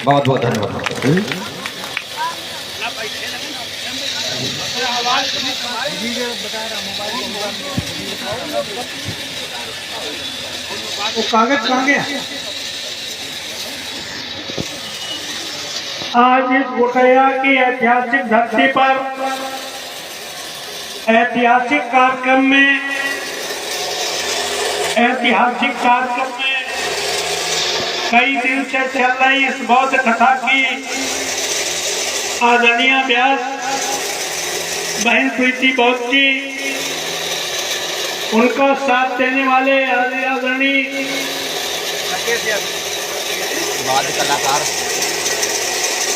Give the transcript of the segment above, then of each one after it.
बहुत बहुत धन्यवाद। वो कागज कहाँ गया? आज इस गोटैया की ऐतिहासिक धरती पर ऐतिहासिक कार्यक्रम में कई दिन से चल रही इस बौद्ध कथा की आदरणीय व्यास बहन प्रीति बौद्ध जी, उनका साथ देने वाले आदरणीय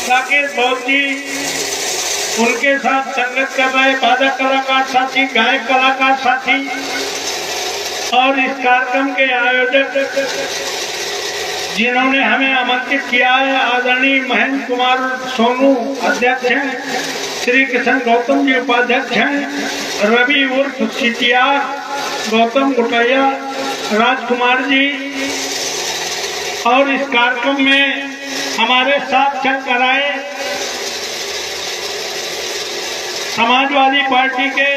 राकेश बौद्ध जी, उनके साथ संगत कर रहे वादक कलाकार साथी, गायक कलाकार साथी और इस कार्यक्रम के आयोजक जिन्होंने हमें आमंत्रित किया है, आदरणीय महेंद्र कुमार सोनू अध्यक्ष हैं, श्री कृष्ण गौतम जी उपाध्यक्ष हैं, रवि उर्फ सीटीआर, गौतम गोटैया, राजकुमार जी, और इस कार्यक्रम में हमारे साथ चल कर आए समाजवादी पार्टी के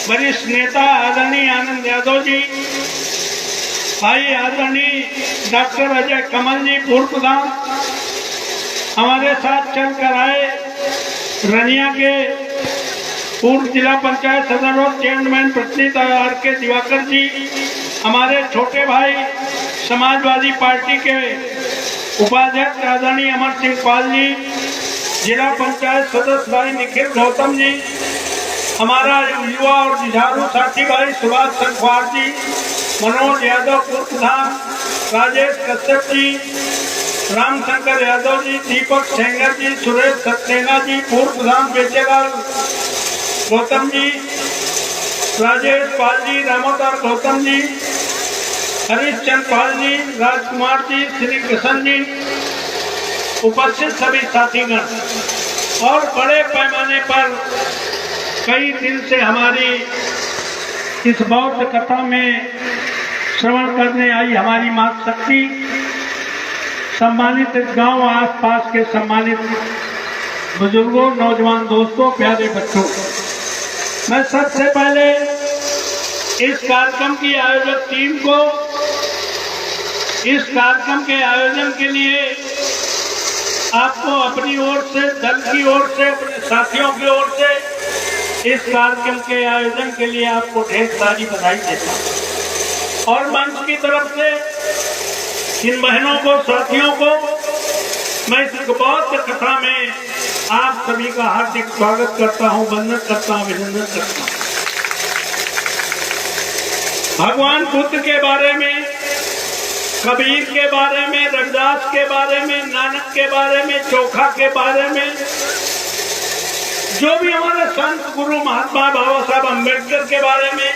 वरिष्ठ नेता आदरणीय आनंद यादव जी, भाई आदरणीय डॉक्टर अजय कमल जी पूर्व प्रधान, हमारे साथ चल कर आए रनिया के पूर्व जिला पंचायत सदस्य और चेयरमैन प्रतिनिधि आर के दिवाकर जी, हमारे छोटे भाई समाजवादी पार्टी के उपाध्यक्ष आदरणीय अमर सिंह पाल जी, जिला पंचायत सदस्य भाई निखिल गौतम जी, हमारा युवा और जुझारू साथी भाई सुभाष संखवार जी, मनोज यादव पूर्व प्रधान, राजेश कश्यप जी, रामशंकर यादव जी, दीपक सेंगर जी, सुरेश सक्सेना जी, पूर्व प्रधान बेचेलाल गौतम जी, राजेश पाल जी, रामोदार गौतम जी, हरीशचंद पाल जी, राजकुमार जी, श्री कृष्ण जी, उपस्थित सभी साथीगण और बड़े पैमाने पर कई दिन से हमारी इस बौद्ध कथा में श्रवण करने आई हमारी मां शक्ति, सम्मानित गांव आसपास के सम्मानित बुजुर्गों, नौजवान दोस्तों, प्यारे बच्चों, मैं सबसे पहले इस कार्यक्रम की आयोजक टीम को इस कार्यक्रम के आयोजन के लिए आपको अपनी ओर से, दल की ओर से, अपने साथियों की ओर से इस कार्यक्रम के आयोजन के लिए आपको ढेर सारी बधाई देता हूं और मंच की तरफ से इन बहनों को, साथियों को मैं इस बौद्ध कथा में आप सभी का हार्दिक स्वागत करता हूं, वंदन करता हूं, अभिनंदन करता हूं। भगवान बुद्ध के बारे में, कबीर के बारे में, रविदास के बारे में, नानक के बारे में, चोखा के बारे में, जो भी हमारे संत गुरु महात्मा बाबा साहब अम्बेडकर के बारे में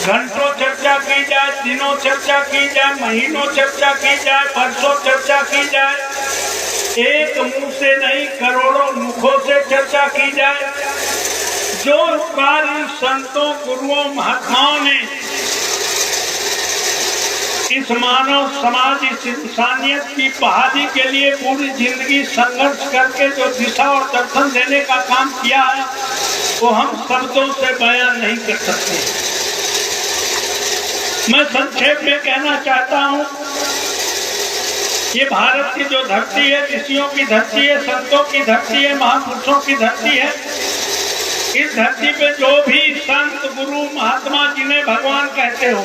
घंटों चर्चा की जाए, दिनों चर्चा की जाए, महीनों चर्चा की जाए, वर्षों चर्चा की जाए, एक मुंह से नहीं करोड़ों मुखों से चर्चा की जाए, जो कार्य संतों, गुरुओं, महात्माओं ने इस मानव समाज, इस इंसानियत की बहाली के लिए पूरी जिंदगी संघर्ष करके जो दिशा और दर्शन देने का काम किया है, वो हम शब्दों से बयान नहीं कर सकते। मैं संक्षेप में कहना चाहता हूँ, ये भारत की जो धरती है, ऋषियों की धरती है, संतों की धरती है, महापुरुषों की धरती है। इस धरती पे जो भी संत, गुरु, महात्मा, जिन्हें भगवान कहते हो,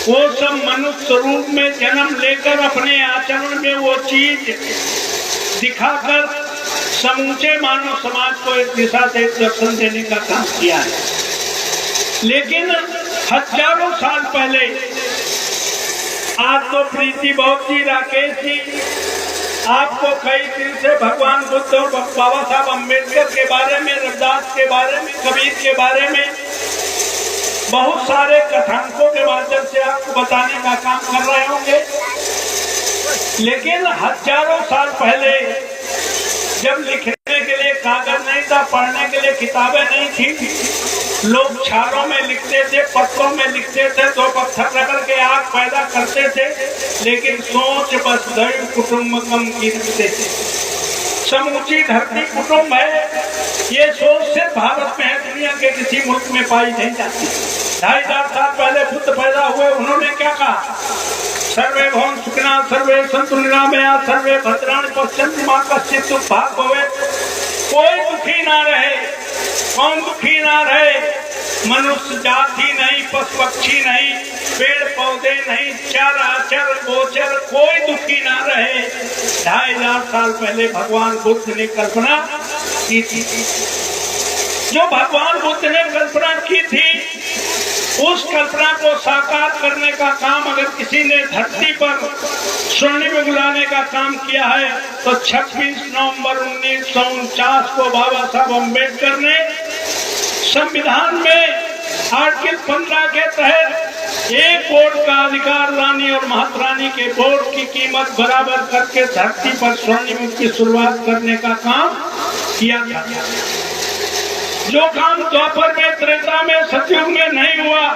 वो सब मनुष्य रूप में जन्म लेकर अपने आचरण में वो चीज दिखाकर समूचे मानव समाज को एक दिशा से दर्शन देने का काम किया है। लेकिन हजारों साल पहले, आज तो प्रीति बौद्ध जी, राकेश जी आपको कई दिन से भगवान बुद्ध और बाबा साहब अम्बेडकर के बारे में, रविदास के बारे में, कबीर के बारे में बहुत सारे कथानकों के माध्यम से आपको बताने का काम कर रहे होंगे। लेकिन हजारों साल पहले जब लिखने के लिए कागज नहीं था, पढ़ने के लिए किताबें नहीं थी, लोग छालों में लिखते थे, पत्तों में लिखते थे, तो पत्थर रगड़ के आग पैदा करते थे, लेकिन सोच बस दैव कुटुंबकम की रखते थे। समूची धरती कुटुंब है, ये सोच सिर्फ भारत में है, दुनिया के किसी मुल्क में पाई नहीं जाती। 2500 साल पहले बुद्ध पैदा हुए, उन्होंने क्या कहा? सर्वे भवन सुखिनः सर्वे सन्तु निरामया सर्वे भद्राणि पश्यन्तु मा कश्चित् दुःखभाग् भवेत्। कोई दुखी ना रहे। कौन दुखी ना रहे? मनुष्य जाति नहीं, पशु पक्षी नहीं, पेड़ पौधे नहीं, चर अचर गोचर कोई दुखी ना रहे। 2500 साल पहले भगवान बुद्ध ने कल्पना की थी। जो भगवान बुद्ध ने कल्पना की थी, उस कल्पना को साकार करने का काम अगर किसी ने धरती पर स्वर्णिम बुलाने का काम किया है, तो 26 नवंबर 1949 को बाबा साहब अम्बेडकर ने संविधान में आर्टिकल 15 के तहत एक वोट का अधिकार रानी और महात्मा रानी के वोट की कीमत बराबर करके धरती पर स्वर्णिम की शुरुआत करने का काम किया था। जो काम द्वापर में, त्रेता में, सतयुग में नहीं हुआ,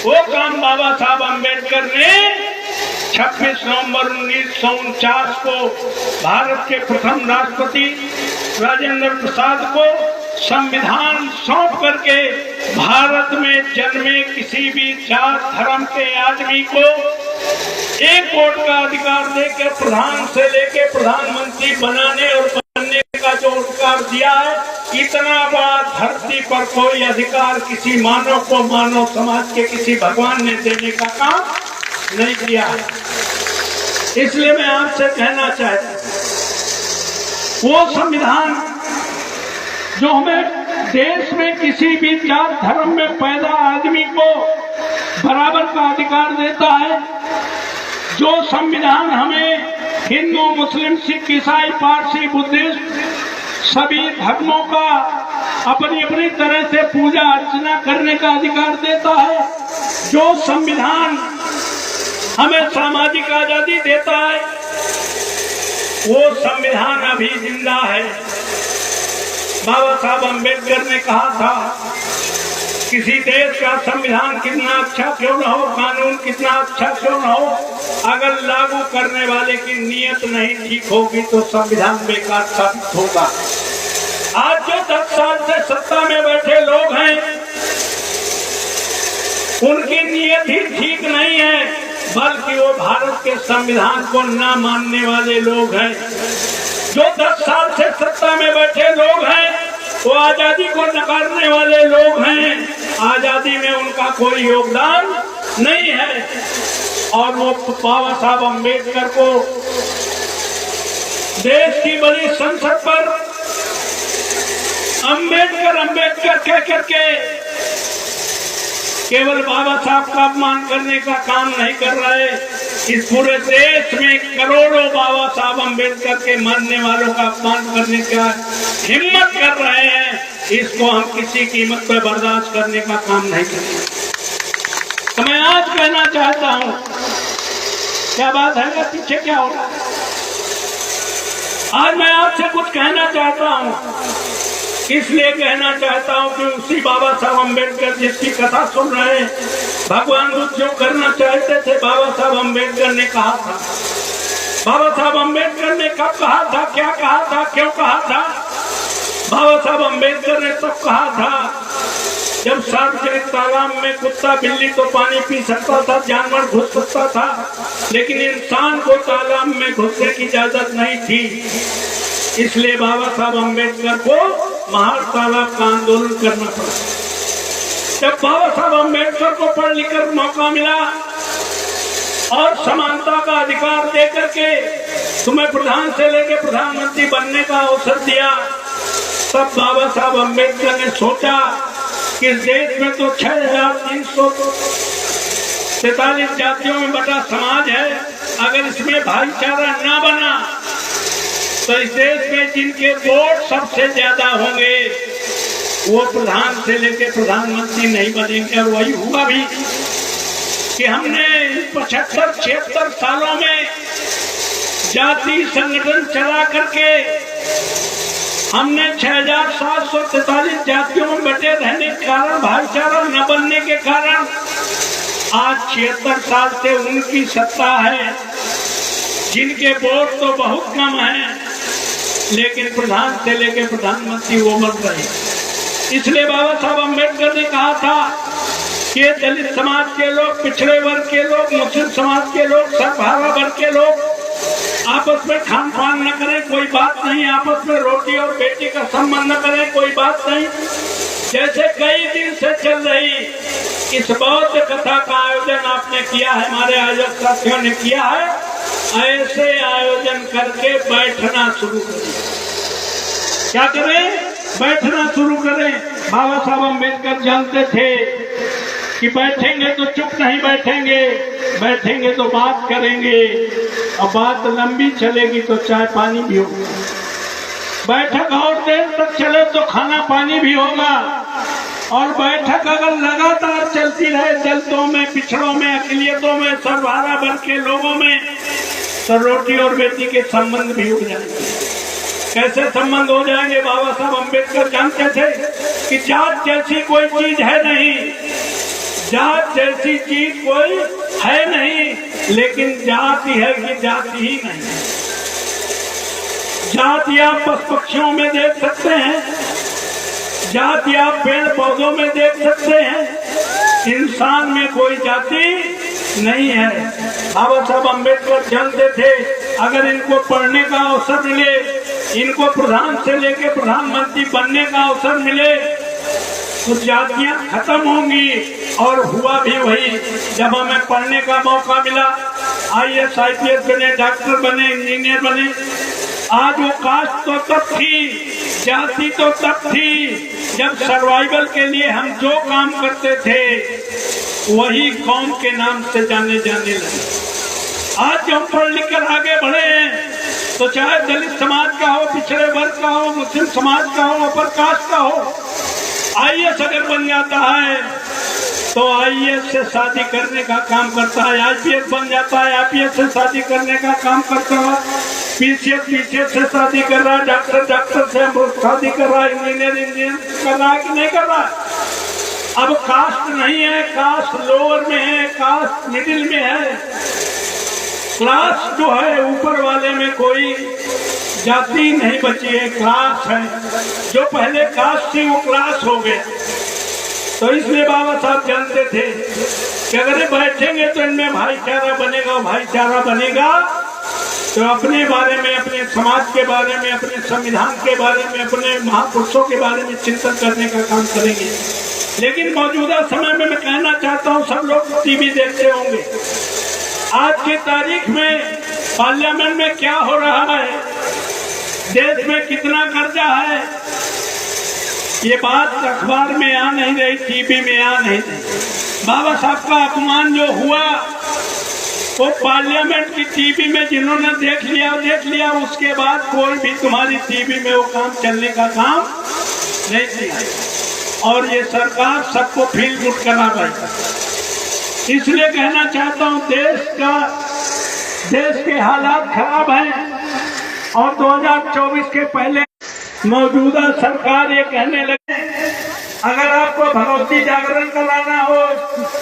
वो काम बाबा साहब अम्बेडकर ने 26 नवंबर 1949 को भारत के प्रथम राष्ट्रपति राजेंद्र प्रसाद को संविधान सौंप करके भारत में जन्मे किसी भी जात धर्म के आदमी को एक वोट का अधिकार देकर प्रधान से लेके प्रधानमंत्री बनाने और बनने का जो अधिकार दिया है, इतना बड़ा धरती पर कोई अधिकार किसी मानव को, मानव समाज के किसी भगवान ने देने का काम नहीं किया है। इसलिए मैं आपसे कहना चाहता हूं, वो संविधान जो हमें देश में किसी भी जात धर्म में पैदा आदमी को बराबर का अधिकार देता है, जो संविधान हमें हिंदू, मुस्लिम, सिख, ईसाई, पारसी, बुद्धिस्ट सभी धर्मों का अपनी अपनी तरह से पूजा अर्चना करने का अधिकार देता है, जो संविधान हमें सामाजिक आजादी देता है, वो संविधान अभी जिंदा है। बाबा साहब अम्बेडकर ने कहा था, किसी देश का संविधान कितना अच्छा क्यों न हो, कानून कितना अच्छा क्यों न हो, अगर लागू करने वाले की नीयत नहीं ठीक होगी तो संविधान बेकार साबित होगा। आज जो 10 साल से सत्ता में बैठे लोग हैं, उनकी नीयत ही ठीक नहीं है, बल्कि वो भारत के संविधान को न मानने वाले लोग हैं। जो 10 साल से सत्ता में बैठे लोग हैं, वो आजादी को नकारने वाले लोग हैं। आजादी में उनका कोई योगदान नहीं है। और वो बाबा साहब अम्बेडकर को देश की बड़ी संसद पर अम्बेडकर कह करके केवल बाबा साहब का अपमान करने का काम नहीं कर रहे, इस पूरे देश में करोड़ों बाबा साहब अम्बेडकर के मानने वालों का अपमान करने का हिम्मत कर रहे हैं। इसको हम किसी कीमत पर बर्दाश्त करने का काम नहीं करेंगे। तो मैं आज कहना चाहता हूं, क्या बात है, पीछे क्या हो रहा है? आज मैं आपसे कुछ कहना चाहता हूं, इसलिए कहना चाहता हूं कि उसी बाबा साहब अम्बेडकर जिसकी कथा सुन रहे हैं, भगवान बुद्ध जो करना चाहते थे, बाबा साहब अम्बेडकर ने कहा था। बाबा साहब अम्बेडकर ने कब कहा था, क्या कहा था, क्यों कहा था? बाबा साहब अम्बेडकर ने तब कहा था जब सार्वजनिक तालाब में कुत्ता बिल्ली तो पानी पी सकता था, जानवर घुस सकता था, लेकिन इंसान को तालाब में घुसने की इजाजत नहीं थी। इसलिए बाबा साहब अम्बेडकर को महार तालाब का आंदोलन करना पड़ा। जब बाबा साहब अम्बेडकर को पढ़ लिख कर मौका मिला और समानता का अधिकार दे करके तुम्हें प्रधान से लेकर प्रधानमंत्री बनने का अवसर दिया, तब बाबा साहब अम्बेडकर ने सोचा कि इस देश में तो 6343 जातियों में बटा समाज है, अगर इसमें भाईचारा न बना तो इस देश में जिनके वोट सबसे ज्यादा होंगे वो प्रधान से लेकर प्रधानमंत्री नहीं बनेंगे। और वही हुआ भी कि हमने 75-76 सालों में जाति संगठन चला करके हमने 6743 जातियों में बटे रहने के कारण, भाईचारा न बनने के कारण आज 76 साल से उनकी सत्ता है, जिनके वोट तो बहुत कम हैं, लेकिन प्रधान से लेकर प्रधानमंत्री वो बन रहे। इसलिए बाबा साहब अम्बेडकर ने कहा था कि दलित समाज के लोग, पिछड़े वर्ग के लोग, मुस्लिम समाज के लोग, सर्वहारा वर्ग के लोग आपस में खान पान न करें, कोई बात नहीं, आपस में रोटी और बेटी का संबंध न करें, कोई बात नहीं। जैसे कई दिन से चल रही इस बौद्ध कथा का आयोजन आपने किया है, हमारे आयोजक साथियों ने किया है, ऐसे आयोजन करके बैठना शुरू करें। क्या करें? बैठना शुरू करें। बाबा साहब अम्बेडकर जानते थे कि बैठेंगे तो चुप नहीं बैठेंगे, बैठेंगे तो बात करेंगे, और बात लंबी चलेगी तो चाय पानी भी होगा। बैठक और देर तक चले तो खाना पानी भी होगा, और बैठक अगर लगातार चलती रहे दलितों में, पिछड़ों में, अकलियतों में, सर्वहारा वर्ग के लोगों में, तो रोटी और बेटी के संबंध भी हो जाएंगे। कैसे संबंध हो जाएंगे? बाबा साहब अम्बेडकर जानते थे कि जात जैसी कोई चीज है नहीं, जात जैसी चीज कोई है नहीं, लेकिन जाति है कि जाति ही नहीं। जाति आप पशु पक्षियों में देख सकते हैं, जाति आप पेड़ पौधों में देख सकते हैं, इंसान में कोई जाति नहीं है। बाबा साहब अम्बेडकर जानते थे अगर इनको पढ़ने का अवसर मिले, इनको प्रधान से लेकर प्रधानमंत्री बनने का अवसर मिले, तो जातियां खत्म होंगी। और हुआ भी वही। जब हमें पढ़ने का मौका मिला, IAS IPS बने, डॉक्टर बने, इंजीनियर बने, आज वो कास्ट तो तब थी, जाति तो तब थी जब सर्वाइवल के लिए हम जो काम करते थे वही कौम के नाम से जाने लगे। आज जो हम पढ़ लिख कर आगे बढ़े हैं, तो चाहे दलित समाज का हो, पिछड़े वर्ग का हो, मुस्लिम समाज का हो, अपर कास्ट का हो, IAS अगर बन जाता है तो IAS से शादी करने का काम करता है, IPS बन जाता है, IPS से शादी करने का काम करता है, PCS से शादी कर रहा है, डॉक्टर से शादी कर रहा है, इंजीनियर कर रहा है कि नहीं कर रहा है। अब कास्ट नहीं है, कास्ट लोअर में है, कास्ट मिडिल में है, क्लास जो है ऊपर वाले में कोई जाति नहीं बची है, क्लास है। जो पहले कास्ट थी वो क्लास हो गया। तो इसलिए बाबा साहब जानते थे कि अगर बैठेंगे तो इनमें भाईचारा बनेगा, भाईचारा बनेगा तो अपने बारे में, अपने समाज के बारे में, अपने संविधान के बारे में, अपने महापुरुषों के बारे में चिंतन करने का काम करेंगे। लेकिन मौजूदा समय में मैं कहना चाहता हूँ, सब लोग टीवी देखते होंगे, आज की तारीख में पार्लियामेंट में क्या हो रहा है, देश में कितना कर्जा है, ये बात अखबार में आ नहीं रही, टीवी में आ नहीं रही। बाबा साहब का अपमान जो हुआ वो पार्लियामेंट की टीवी में जिन्होंने देख लिया, उसके बाद कोई भी तुम्हारी टीवी में वो काम चलने का काम नहीं किया। और ये सरकार सबको फील गुड करा रही। इसलिए कहना चाहता हूँ, देश के हालात खराब हैं, और 2024 के पहले मौजूदा सरकार ये कहने लगे अगर आपको भगवती जागरण कराना हो,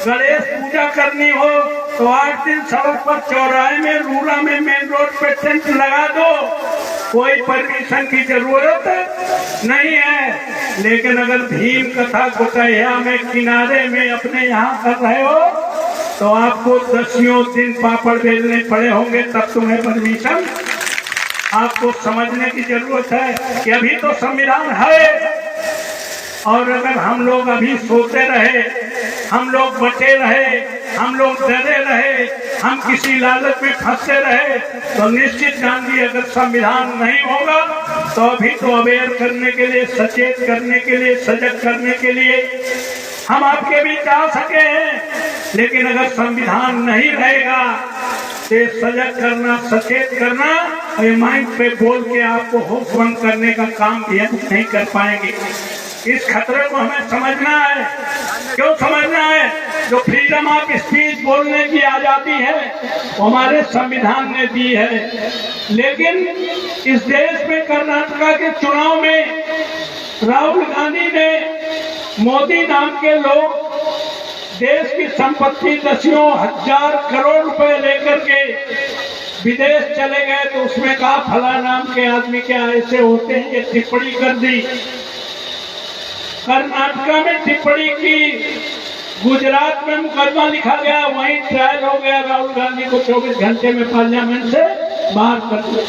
गणेश पूजा करनी हो, तो 8 दिन सड़क पर, चौराहे में, रूरा में, मेन रोड पे टेंट लगा दो, कोई परमिशन की जरूरत नहीं है। लेकिन अगर भीम कथा गोटैया में, किनारे में अपने यहाँ कर रहे हो, तो आपको 10 दिन पापड़ बेलने पड़े होंगे, तब तुम्हें परमिशन। आपको समझने की जरूरत है कि अभी तो संविधान है, और अगर हम लोग अभी सोते रहे, हम लोग बचे रहे, हम लोग डरे रहे, हम किसी लालच में फंसे रहे, तो निश्चित जानिए अगर संविधान नहीं होगा तो अभी तो अवेयर करने के लिए, सचेत करने के लिए, सजग करने के लिए हम आपके बीच आ सके हैं। लेकिन अगर संविधान नहीं रहेगा तो सजग करना, सचेत करना और माइक पे बोल के आपको होशबंद करने का काम भी हम नहीं कर पाएंगे। इस खतरे को हमें समझना है। क्यों समझना है? जो फ्रीडम ऑफ स्पीच बोलने की आजादी है वो हमारे संविधान ने दी है। लेकिन इस देश में कर्नाटका के चुनाव में राहुल गांधी ने मोदी नाम के लोग देश की संपत्ति दसियों हजार करोड़ रुपए लेकर के विदेश चले गए, तो उसमें कहा फला नाम के आदमी क्या ऐसे होते हैं, ये टिप्पणी कर दी। कर्नाटका में टिप्पणी की, गुजरात में मुकदमा लिखा गया, वहीं ट्रायल हो गया, राहुल गांधी को 24 घंटे में पार्लियामेंट से बाहर कर दिया।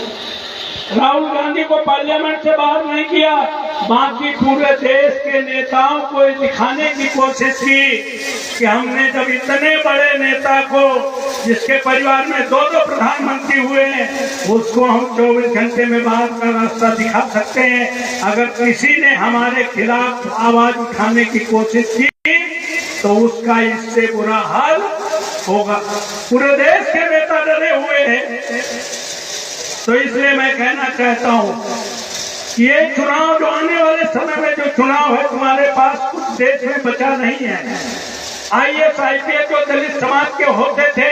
राहुल गांधी को पार्लियामेंट से बाहर नहीं किया, बाकी पूरे देश के नेताओं को दिखाने की कोशिश की कि हमने जब इतने बड़े नेता को, जिसके परिवार में 2 प्रधानमंत्री हुए हैं, उसको हम 24 घंटे में बाहर का रास्ता दिखा सकते हैं। अगर किसी ने हमारे खिलाफ आवाज उठाने की कोशिश की तो उसका इससे बुरा हाल होगा। पूरे देश के नेता डरे हुए हैं। तो इसलिए मैं कहना चाहता हूं कि ये चुनाव जो आने वाले समय में जो चुनाव है, तुम्हारे पास कुछ देश में बचा नहीं है। IAS IPS जो दलित समाज के होते थे,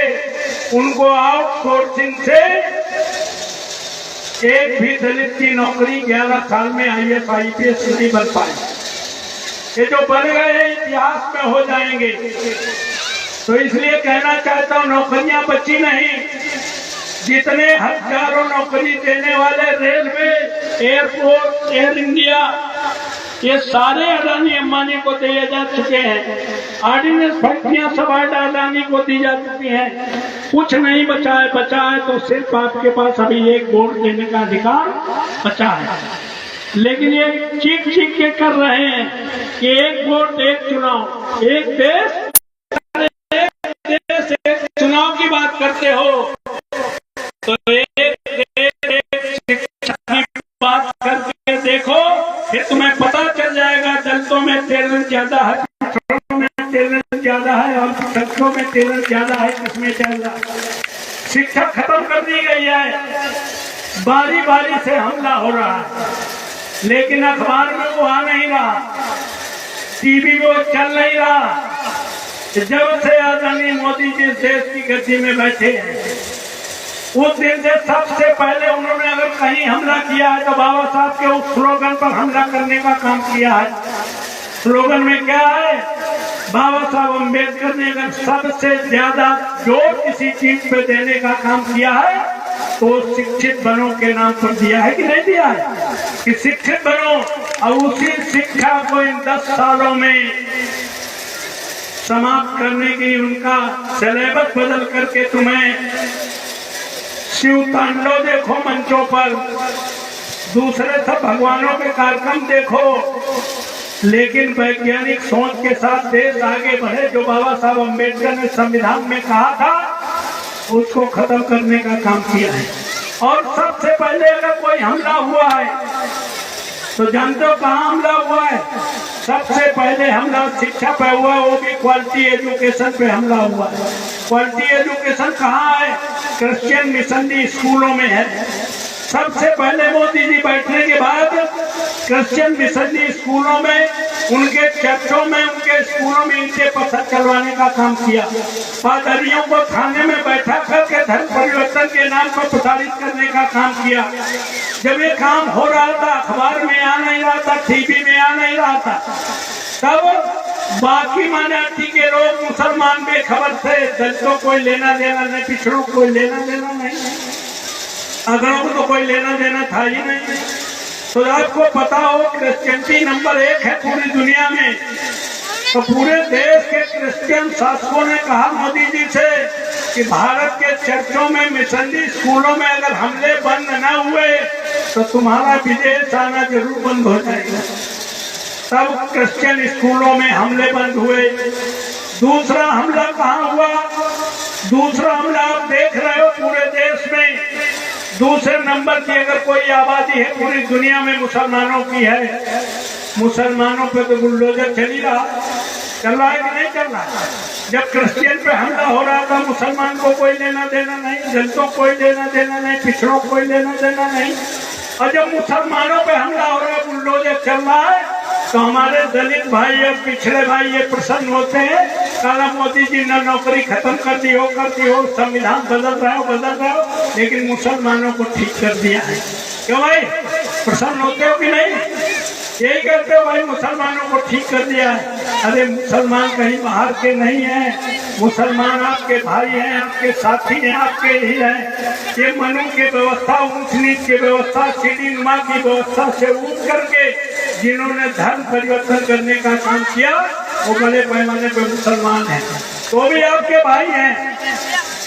उनको आउटसोर्सिंग से एक भी दलित की नौकरी 11 साल में IAS IPS नहीं बन पाई। ये जो बन गए इतिहास में हो जाएंगे। तो इसलिए कहना चाहता हूं, नौकरियां बची नहीं। जितने हजारों नौकरी देने वाले रेलवे, एयरपोर्ट, एयर इंडिया, ये सारे अडानी अंबानी को दिए जा चुके हैं। ऑर्डिनेंस फैक्ट्रियां सब अडानी को दी जा चुकी हैं। कुछ नहीं बचा है तो सिर्फ आपके पास अभी एक वोट देने का अधिकार बचा है। लेकिन ये चीख के कर रहे हैं कि एक वोट एक चुनाव, एक देश एक चुनाव की बात करते हो, तो एक शिक्षा की बात करके देखो, फिर तुम्हें पता चल जाएगा दलितों में टैलेंट ज्यादा है, पिछड़ों में टैलेंट ज्यादा है और दलितों में टैलेंट ज्यादा है, किसमें ज्यादा। शिक्षा खत्म कर दी गई है, बारी बारी से हमला हो रहा है, लेकिन अखबार में वो आ नहीं रहा, टीवी में वो चल नहीं रहा। जब से आदरणीय मोदी जी देश की गद्दी में बैठे हैं, उस दिन से सबसे पहले उन्होंने अगर कहीं हमला किया है तो बाबा साहब के उस स्लोगन पर हमला करने का काम किया है। स्लोगन में क्या है? बाबा साहब अम्बेडकर ने अगर सबसे ज्यादा जोर किसी चीज पे देने का काम किया है तो शिक्षित बनो के नाम पर दिया है कि नहीं दिया है? कि शिक्षित बनो, और उसी शिक्षा को इन 10 सालों में समाप्त करने की उनका सिलेबस बदल करके तुम्हें शिव तांडव देखो मंचों पर, दूसरे सब भगवानों के कार्यक्रम देखो, लेकिन वैज्ञानिक सोच के साथ देश आगे बढ़े। जो बाबा साहब अम्बेडकर ने संविधान में कहा था उसको खत्म करने का काम किया है। और सबसे पहले अगर कोई हमला हुआ है तो जानते हो कहाँ हमला हुआ है? सबसे पहले हमला शिक्षा पे हुआ, वो भी क्वालिटी एजुकेशन पे हमला हुआ है। क्वालिटी एजुकेशन कहाँ है? क्रिश्चियन मिशनरी स्कूलों में है। सबसे पहले मोदी जी बैठने के बाद क्रिश्चियन मिशनरी स्कूलों में, उनके चर्चों में, उनके स्कूलों में इनके पत्थर चलवाने का काम किया। पादरियों को थाने में बैठा करके धर्म परिवर्तन के नाम पर प्रताड़ित करने का काम किया। जब ये काम हो रहा था, अखबार में आ नहीं रहा था, टीवी में आ नहीं रहा था, तब बाकी माइनॉरिटी के लोग, मुसलमान बेखबर थे, दलितों कोई लेना देना नहीं, पिछड़ों कोई लेना देना नहीं, अगड़ों को तो कोई लेना देना था ही नहीं। तो आपको पता हो क्रिश्चियनिटी नंबर 1 है पूरी दुनिया में। तो पूरे देश के क्रिश्चियन शासकों ने कहा मोदी जी से कि भारत के चर्चों में, मिशनरी स्कूलों में अगर हमले बंद न हुए तो तुम्हारा विदेश आना जरूर बंद हो जाएगा। तब क्रिश्चियन स्कूलों में हमले बंद हुए। दूसरा हमला कहाँ हुआ? दूसरा हमला आप देख रहे हो पूरे देश में। दूसरे नंबर की अगर कोई आबादी है पूरी दुनिया में मुसलमानों की है। मुसलमानों पे तो बुलडोजर चल रहा है कि नहीं चल रहा? जब क्रिश्चियन पे हमला हो रहा था, मुसलमान को कोई लेना देना नहीं, दलितों को कोई लेना देना नहीं, पिछड़ों को कोई लेना देना नहीं। और जब मुसलमानों पे हमला हो रहा है, बुलडोजर चल रहा है, तो हमारे दलित भाई और पिछड़े भाई ये प्रसन्न होते हैं, साला मोदी जी ने नौकरी खत्म कर दी हो, संविधान बदल रहा हो, लेकिन मुसलमानों को ठीक कर दिया है। क्यों भाई, प्रसन्न होते हो कि नहीं? यही कहते हो भाई, मुसलमानों को ठीक कर दिया है। अरे मुसलमान कहीं बाहर के नहीं हैं, मुसलमान आपके भाई हैं, आपके साथी हैं, आपके ही हैं। ये मनु की व्यवस्था, ऊंच नीच की व्यवस्था, सीढ़ी नुमा की व्यवस्था से उठ करके जिन्होंने धर्म परिवर्तन करने का काम किया वो बड़े पैमाने पर मुसलमान हैं, तो भी आपके भाई हैं।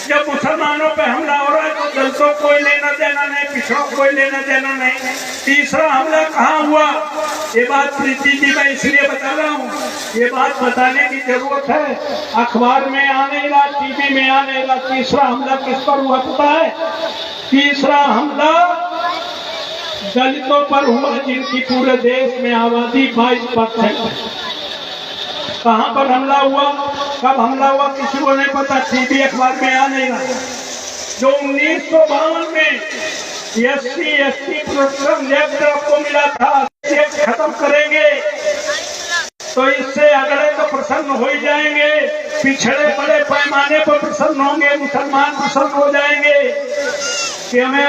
जब मुसलमानों पे हमला हो रहा है तो दलितों कोई लेना देना नहीं, पिछड़ों कोई लेना देना नहीं। तीसरा हमला कहाँ हुआ, ये बात प्रीति जी मैं इसलिए बता रहा हूँ, ये बात बताने की जरूरत है। अखबार में आने लगा, टीवी में आने लगा। तीसरा हमला किस पर हुआ पता है? तीसरा हमला दलितों पर हुआ, जिनकी पूरे देश में आबादी 22% है। कहाँ पर हमला हुआ, कब हमला हुआ, किसी को नहीं पता, टीवी अखबार में आ नहीं रहा। जो 1952 में SC/ST प्रोटेक्शन एक्ट आपको मिला था, खत्म करेंगे तो इससे अगले तो प्रसन्न हो ही जाएंगे, पिछड़े बड़े पैमाने पर प्रसन्न होंगे, मुसलमान प्रसन्न हो जाएंगे कि हमें